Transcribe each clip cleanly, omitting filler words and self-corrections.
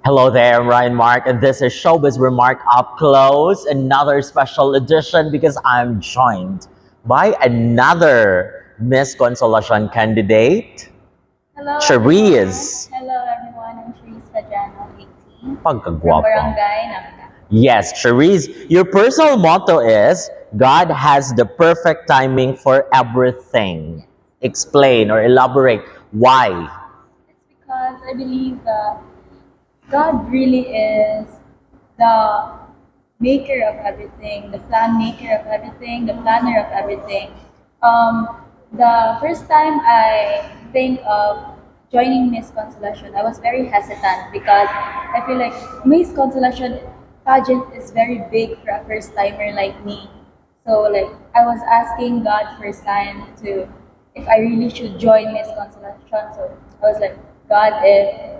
Hello there, I'm Ryan Mark, and this is Showbiz Remark Up Close, another special edition because I'm joined by another Miss Consolacion candidate, Hello everyone. Cherise. Hello everyone. I'm Therese Pajano, 18, from Pagkagwapo. Barangay Nangka. Yes, Cherise, your personal motto is God has the perfect timing for everything. Explain or elaborate why. It's because I believe that God really is the maker of everything, the plan maker of everything, the planner of everything. The first time I think of joining Miss Consolation, I was very hesitant because I feel like Miss Consolation pageant is very big for a first timer like me. So like I was asking God for a sign to if I really should join Miss Consolation. So I was like, God, if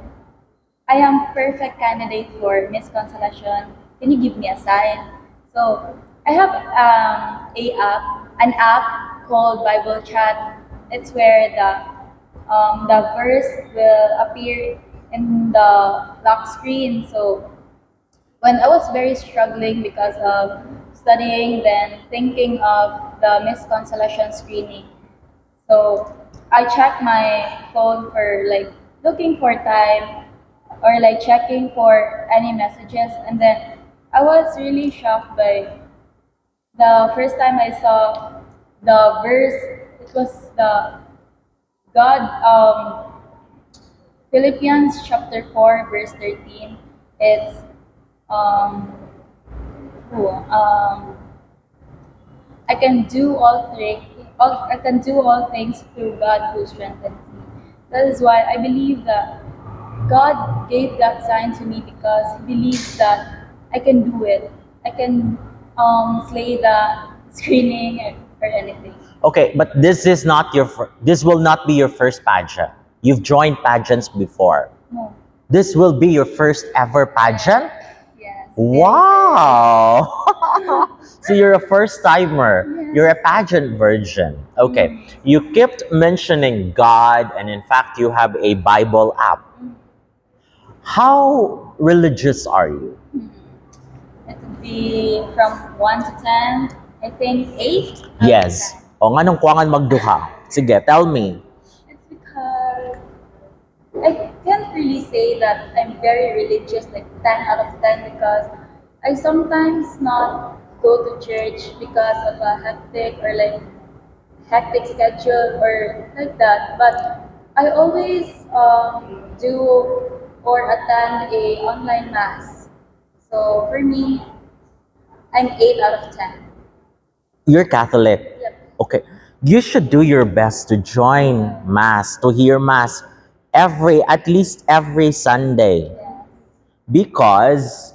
I am perfect candidate for Miss Consolation. Can you give me a sign? So I have an app called Bible Chat. It's where the verse will appear in the lock screen. So when I was very struggling because of studying, then thinking of the Miss Consolation screening, so I check my phone for like looking for time or like checking for any messages, and then I was really shocked by the first time I saw the verse. It was the God Philippians chapter 4 verse 13. It's um, who, I can do I can do all things through God who strengthens me. That is why I believe that God gave that sign to me because He believes that I can do it. I can slay the screening or anything. Okay, but this will not be your first pageant. You've joined pageants before. No. This will be your first ever pageant? Yes. Wow! So you're a first timer. Yes. You're a pageant virgin. Okay. You kept mentioning God, and in fact, you have a Bible app. How religious are you? It would be from 1 to 10. I think 8. Yes. O nga nung kuwangan magduha. Sige, tell me. It's because I can't really say that I'm very religious, like 10 out of 10, because I sometimes not go to church because of a hectic schedule or like that. But I always do or attend a online mass. So for me, I'm 8 out of 10. You're Catholic. Yep. Okay. You should do your best to join Mass, to hear Mass at least every Sunday. Yeah. Because,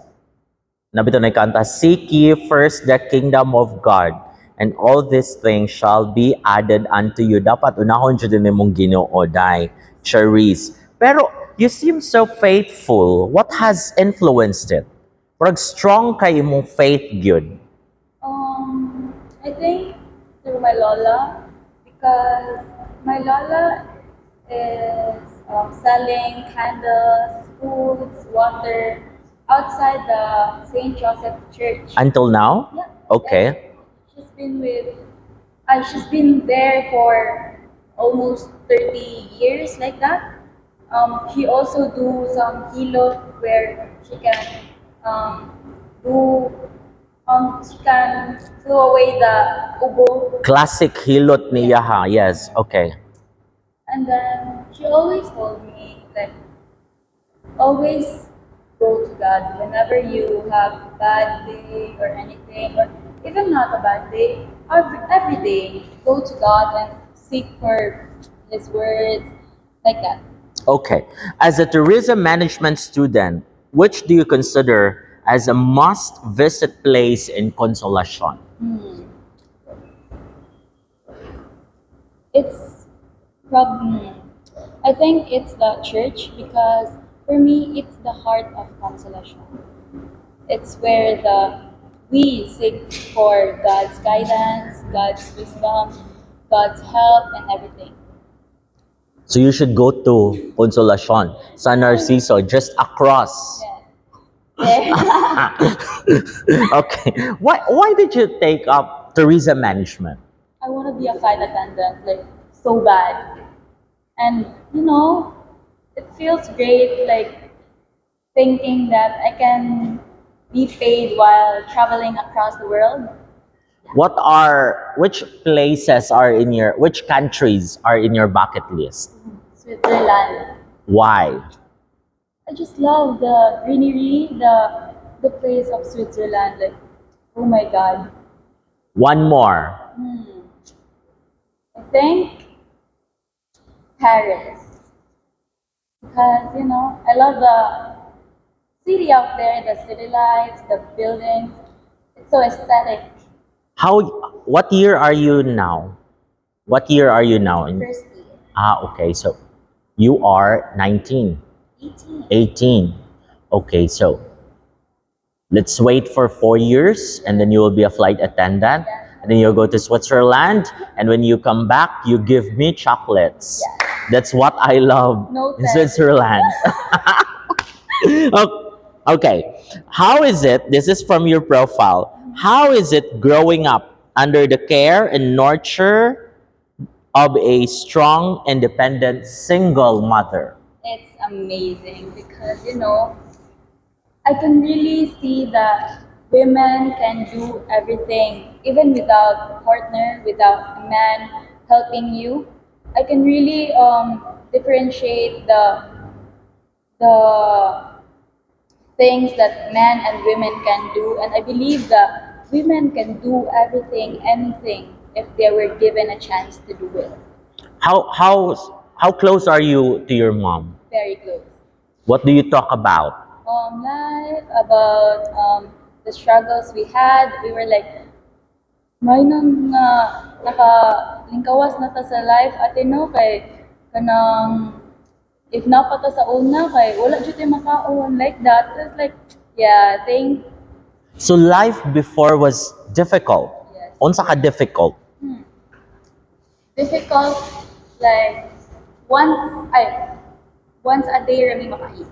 nabito na kanta, seek ye first the kingdom of God, and all these things shall be added unto you. Dapat unahon dyan din mong Ginoo, day, Cherise. Pero, you seem so faithful. What has influenced it? Parang strong kay imong faith, gyud. I think through my lola because my lola is selling candles, foods, water outside the St. Joseph Church. Until now? Yeah. Okay. And she's been there for almost 30 years like that. She also do some hilot where um, do she can throw away the ubo, Classic hilot niya ha. Yes. Okay. and then she always told me like always go to God whenever you have bad day or anything, or even not a bad day. Every day, go to God and seek for His words, like that. Okay. As a tourism management student, which do you consider as a must visit place in Consolacion? It's probably, I think it's the church because for me, it's the heart of consolation. It's where we seek for God's guidance, God's wisdom, God's help, and everything. So you should go to Consolacion, San Narciso, just across. Yes. There. Okay. Why did you take up tourism management? I want to be a flight attendant, like so bad. And you know, it feels great, like thinking that I can be paid while traveling across the world. Which places are in which countries are in your bucket list? Switzerland. Why? I just love the greenery, the place of Switzerland. Like, oh my God. One more. I think Paris. Because, you know, I love the city out there, the city lights, the buildings. It's so aesthetic. What year are you now? What year are you now? First year, Okay. So you are 19, 18. 18. Okay, so let's wait for 4 years and then you will be a flight attendant. And then you'll go to Switzerland. And when you come back, you give me chocolates. That's what I love in Noted. Switzerland. Okay. How is it? This is from your profile. How is it growing up under the care and nurture of a strong, independent, single mother? It's amazing because, you know, I can really see that women can do everything, even without a partner, without a man helping you. I can really differentiate the things that men and women can do, and I believe that women can do everything, anything, if they were given a chance to do it. How close are you to your mom? Very close. What do you talk about? Life, about the struggles we had. We were like, may nang nakalingkawas na ta sa life ate no kay kanang if napata sa una kay wala jud tay makaon like that. It's like yeah, thank So life before was difficult. yes. Unsa ka difficult? Difficult like once a day rami makaeat.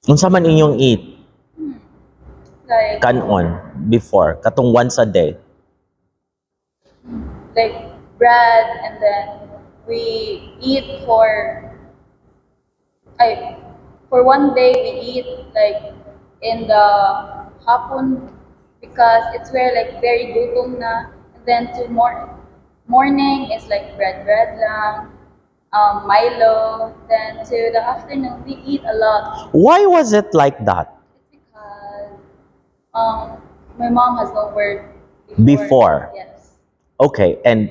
Unsa man inyong eat Like kanon before katong once a day? like bread and then we eat for one day we eat like in the hapon because it's where like very gutom na and then to morning is like bread lang Milo then to the afternoon we eat a lot. Why was it like that? It's because my mom has no work Before? yes. Okay, and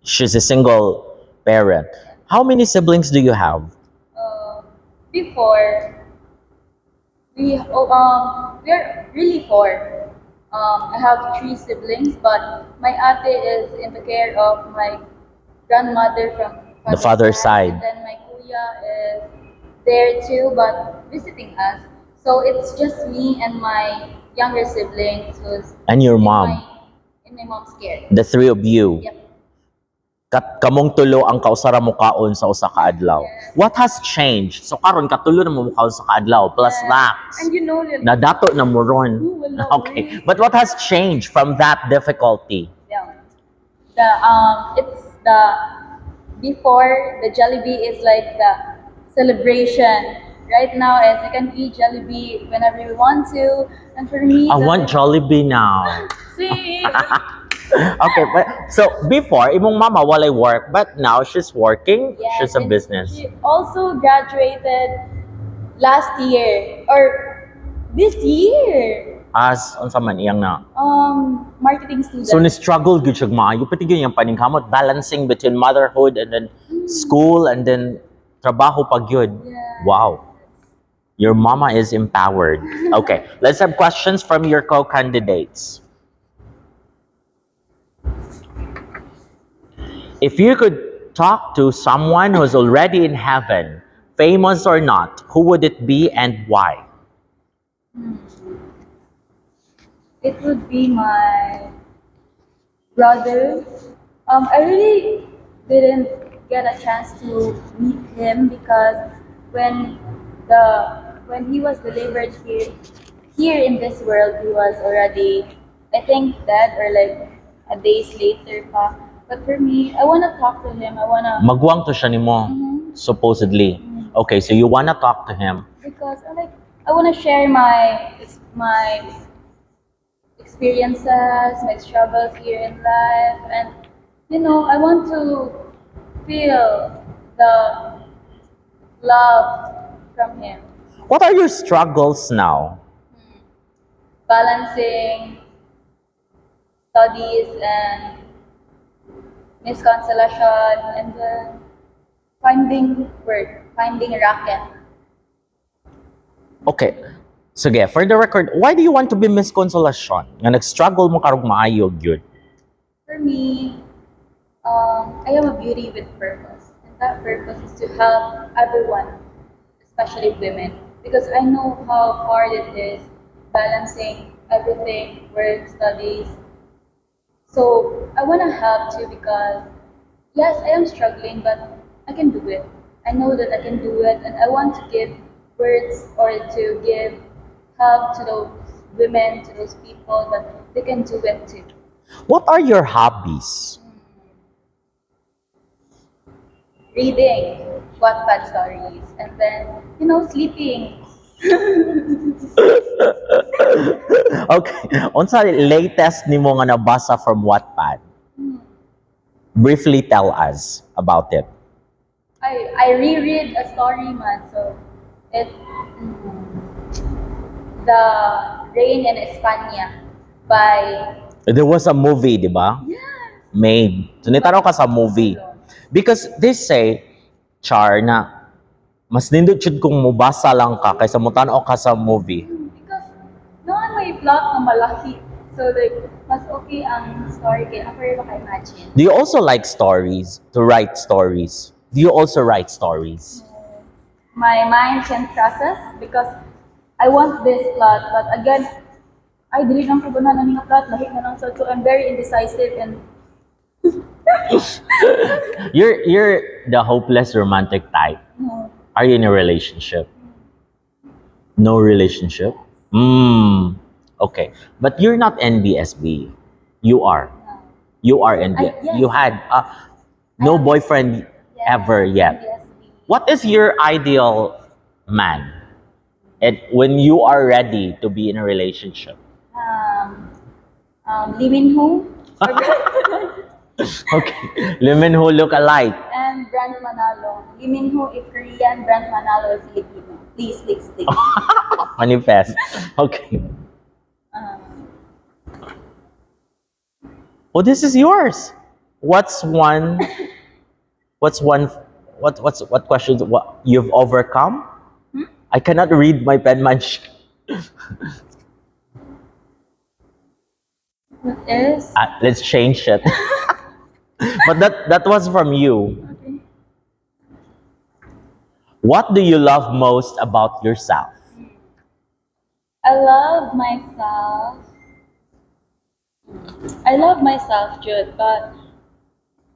she's a single parent. How many siblings do you have? Before we're really four. I have three siblings, but my ate is in the care of my grandmother from The father's side. and then my kuya is there too, but visiting us. So it's just me and my younger siblings who's And your mom? in my mom's care. The three of you? Yep. Kamong tulo ang kausara mo kaon sa usa ka adlaw. Yes. What has changed? So karon katulo na mo kaon sa kaadlaw plus Max. And you know, like, Nadato na mo ron. Ooh, wala, Okay. But what has changed from that difficulty? yeah. It's the before the Jollibee is like the celebration. Right now, is I can eat Jollibee whenever we want to, and for me, I want Jollibee now. See, Okay, but so before, imong mama walay work, but now she's working. yes, She's a and business. She also graduated last year or this year. As unsa man iyang na. Marketing student. So ni-struggle gyud siya maayo pati gyud yung paningkamot balancing between motherhood and then school and then trabaho pa gyud. Yeah. Wow. Your mama is empowered. Okay, let's have questions from your co-candidates. If you could talk to someone who's already in heaven, famous or not, who would it be and why? It would be my brother. I really didn't get a chance to meet him because when when he was delivered here in this world, he was already, I think, dead or like a days later pa. But for me, I wanna talk to him. I wanna Magwang to siya nimo, supposedly. Okay, so you wanna talk to him. because I wanna share my experiences, my struggles here in life, and I want to feel the love from him. What are your struggles now? Balancing studies and Miss Constellation, and then finding work, finding a racket. Okay. Sige, for the record, why do you want to be Miss Consolacion? Nga nag-struggle mo karong maayo gyud. For me, I am a beauty with purpose, and that purpose is to help everyone, especially women, because I know how hard it is balancing everything, work, studies. So I want to help too because yes, I am struggling, but I can do it. I know that I can do it, and I want to give words or to give help to those women, to those people that they can do it too. What are your hobbies? Reading Wattpad stories, and then sleeping. Okay. Unsa latest nimo nga nabasa from Wattpad? Briefly tell us about it. I reread a story, man. So it the Rain in España by There was a movie, di ba? yes. Made. So nitanaw ka sa movie. Because they say, Char, na mas nindot jud kung mubasa lang ka kaysa mutanaw ka sa movie. Because noon may plot na malaki. So like mas okay ang story kay ako baka imagine. Do you also like stories? To write stories? Do you also write stories? My mind can process because I want this plot, but again, I dili lang kabunan ang nga plot, lahi na lang so I'm very indecisive and You're the hopeless romantic type. Are you in a relationship? No relationship? Okay. But you're not NBSB. You are. You are NBSB. yes. You had no boyfriend ever yet. NBSB. What is your ideal man? And when you are ready to be in a relationship? Lee Min Ho Okay. Lemon who look alike. and Brent Manalo. Lee Min Ho is Korean, Brent Manalo is Filipino. Please, please, please. Manifest. Okay. Um, Oh, this is yours. What's one? What's one? What questions? What you've overcome? I cannot read my penmanship. what is Let's change it. But that was from you. okay. What do you love most about yourself? I love myself. I love myself, Jude, but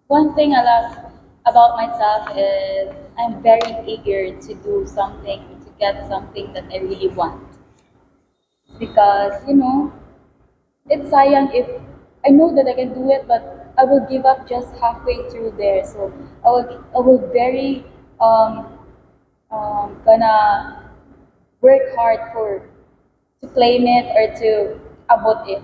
one thing I love about myself is I'm very eager to do something, to get something that I really want. Because, it's sayang if I know that I can do it, but I will give up just halfway through there. So I will very gonna work hard to claim it or to abot it.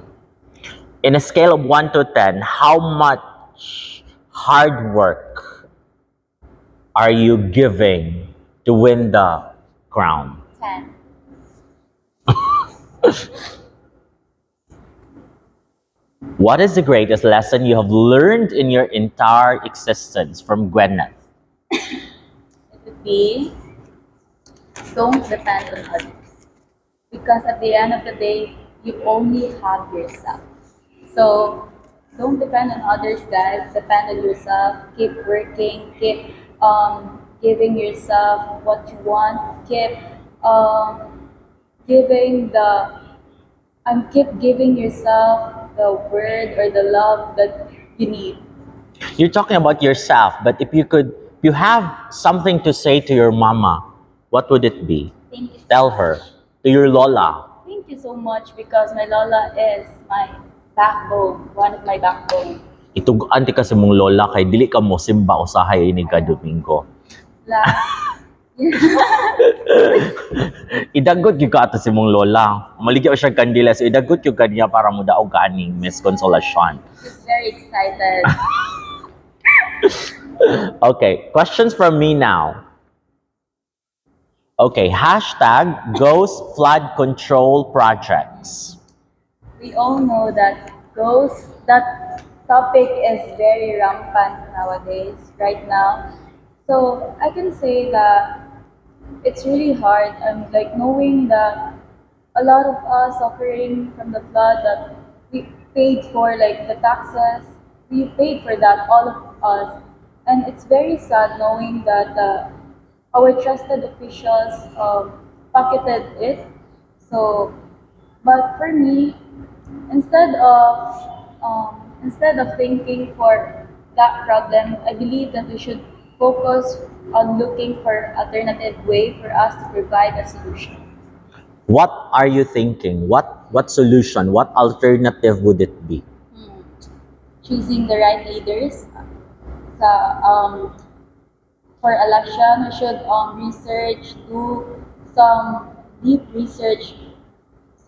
In a scale of 1 to 10, how much hard work are you giving to win the crown? 10. What is the greatest lesson you have learned in your entire existence from Gwyneth? It would be don't depend on others. Because at the end of the day, you only have yourself. So don't depend on others, guys. Depend on yourself. Keep working. Keep giving yourself what you want. Keep giving the keep giving yourself the word or the love that you need. You're talking about yourself, but if you could You have something to say to your mama. What would it be? Thank you so Tell much. her. To your lola. Thank you so much because my Lola is my backbone, one of my backbone. Itugaan ti kasi mong lola kay dili ka mo simba usahay ini ka Domingo. Last, Idagot yung ka ato si mong lola. Maligya siya kandila so idagot yung kanya para mo daog ka aning Miss Consolacion. she's very excited. Okay, questions from me now. Okay, hashtag Ghost Flood Control Projects. We all know that that topic is very rampant nowadays, right now. So I can say that it's really hard and like knowing that a lot of us suffering from the flood that we paid for like the taxes, we paid for that, all of us. And it's very sad knowing that our trusted officials pocketed it. So, but for me, instead of thinking for that problem, I believe that we should focus on looking for alternative way for us to provide a solution. What are you thinking? What solution? What alternative would it be? Choosing the right leaders sa for election, we should research, do some deep research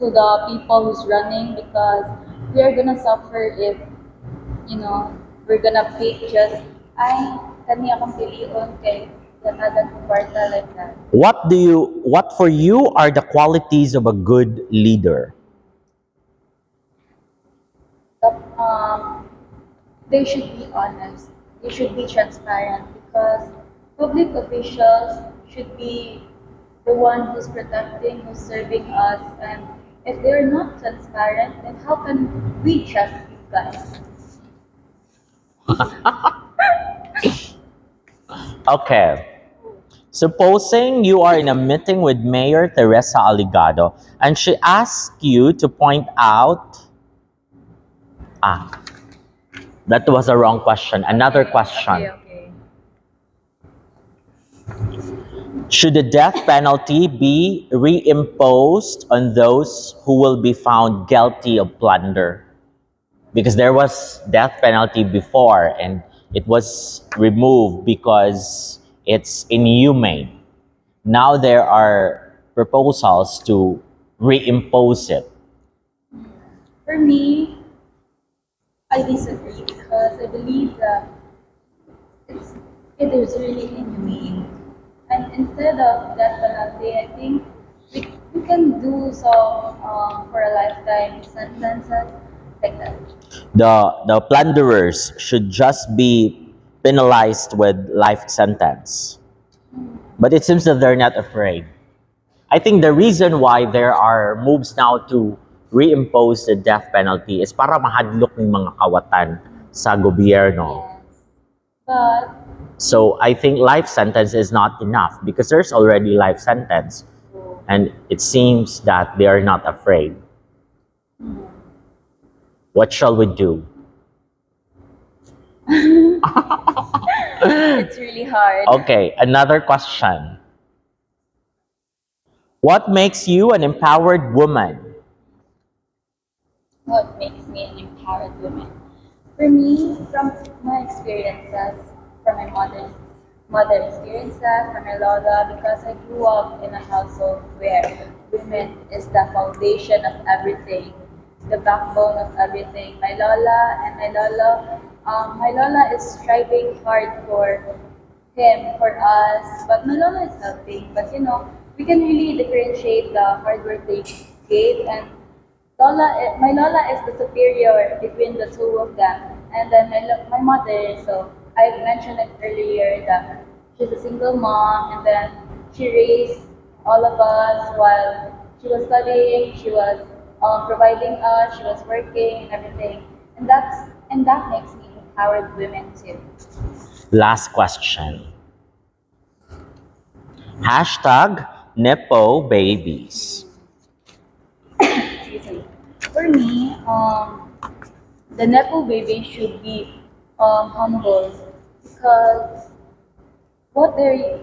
to the people who's running because we are gonna suffer if we're gonna pick just ay kani akong pilion kay yatagan ko kwarta like that. What for you are the qualities of a good leader? But, they should be honest. They should be transparent because public officials should be the one who's protecting, who's serving us. And if they're not transparent, then how can we trust you guys? Okay. Supposing you are in a meeting with Mayor Teresa Aligado and she asks you to point out that was a wrong question. Another question. Okay. Should the death penalty be reimposed on those who will be found guilty of plunder? Because there was death penalty before and it was removed because it's inhumane. Now there are proposals to reimpose it. For me, I disagree because I believe that it is really inhumane. And instead of death penalty, I think we can do some for a lifetime sentences like that. The plunderers should just be penalized with life sentence. But it seems that they're not afraid. I think the reason why there are moves now to reimpose the death penalty is para mahadlok ng mga kawatan sa gobyerno. Yes. But So I think life sentence is not enough because there's already life sentence and it seems that they are not afraid. What shall we do? it's really hard. Okay, another question. What makes you an empowered woman? What makes me an empowered woman? For me, from my experiences, from my mother experiences, from my lola, because I grew up in a household where women is the foundation of everything, the backbone of everything. My lola is striving hard for him, for us, but my lola is helping. But we can really differentiate the hard work they gave and my Lola is the superior between the two of them. And then my mother, so I mentioned it earlier that she's a single mom and then she raised all of us while she was studying, she was providing us, she was working and everything. And that makes me empowered women too. Last question. Hashtag Nepo babies. Excuse me. For me, the Nepo baby should be humble because what their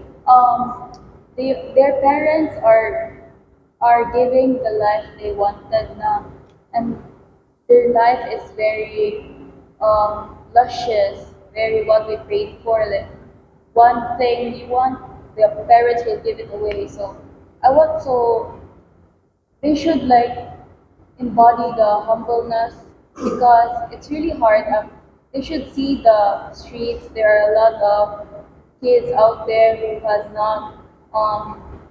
parents are giving the life they wanted na, and their life is very luscious, very what we prayed for. Like one thing you want, the parents will give it away. So I want so they should like embody the humbleness because it's really hard. They should see the streets. There are a lot of kids out there who has not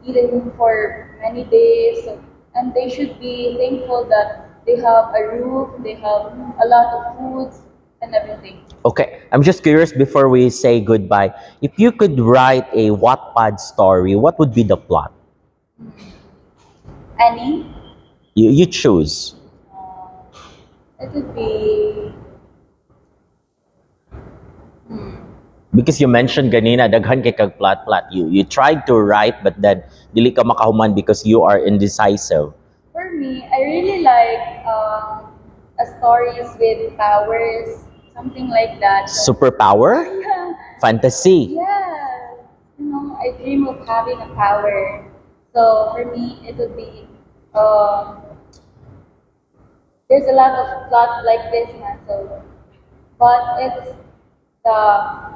eaten for many days, and they should be thankful that they have a roof, they have a lot of foods and everything. Okay, I'm just curious before we say goodbye. If you could write a Wattpad story, what would be the plot? Annie, You choose. it would be Because you mentioned ganina, daghan kay kag plot. You tried to write but then dili ka makahuman because you are indecisive. for me. I really like stories with powers, something like that. Superpower? Yeah. Fantasy? Yeah, I dream of having a power. So for me, it would be there's a lot of plot like this, man. So, but it's the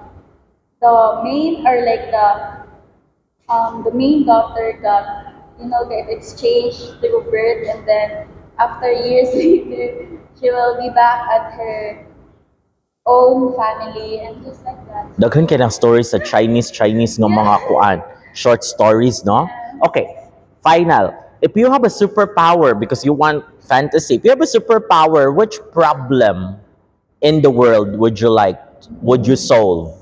the main or like the main daughter got get exchanged through birth, and then after years later, she will be back at her own family and just like that. Daghan kay ng stories sa Chinese nga mga kuan, short stories, no? Okay, final. If you have a superpower because you want fantasy, if you have a superpower, which problem in the world would you solve?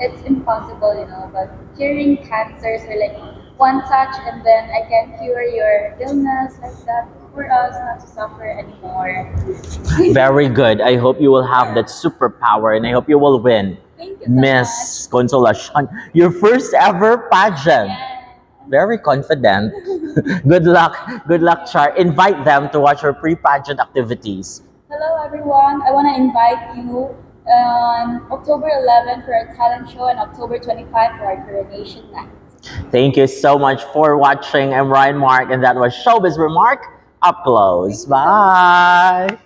It's impossible, but curing cancers are like one touch and then I can cure your illness like that for us not to suffer anymore. Very good. I hope you will have that superpower and I hope you will win Thank you so Miss Consolacion, your first ever pageant. much. Very confident. Good luck. Good luck, Char. Invite them to watch your pre-pageant activities. Hello everyone. I want to invite you on October 11th for our talent show and October 25th for our coronation night. Thank you so much for watching. I'm Ryan Mark, and that was Showbiz Remark Up Close. Bye.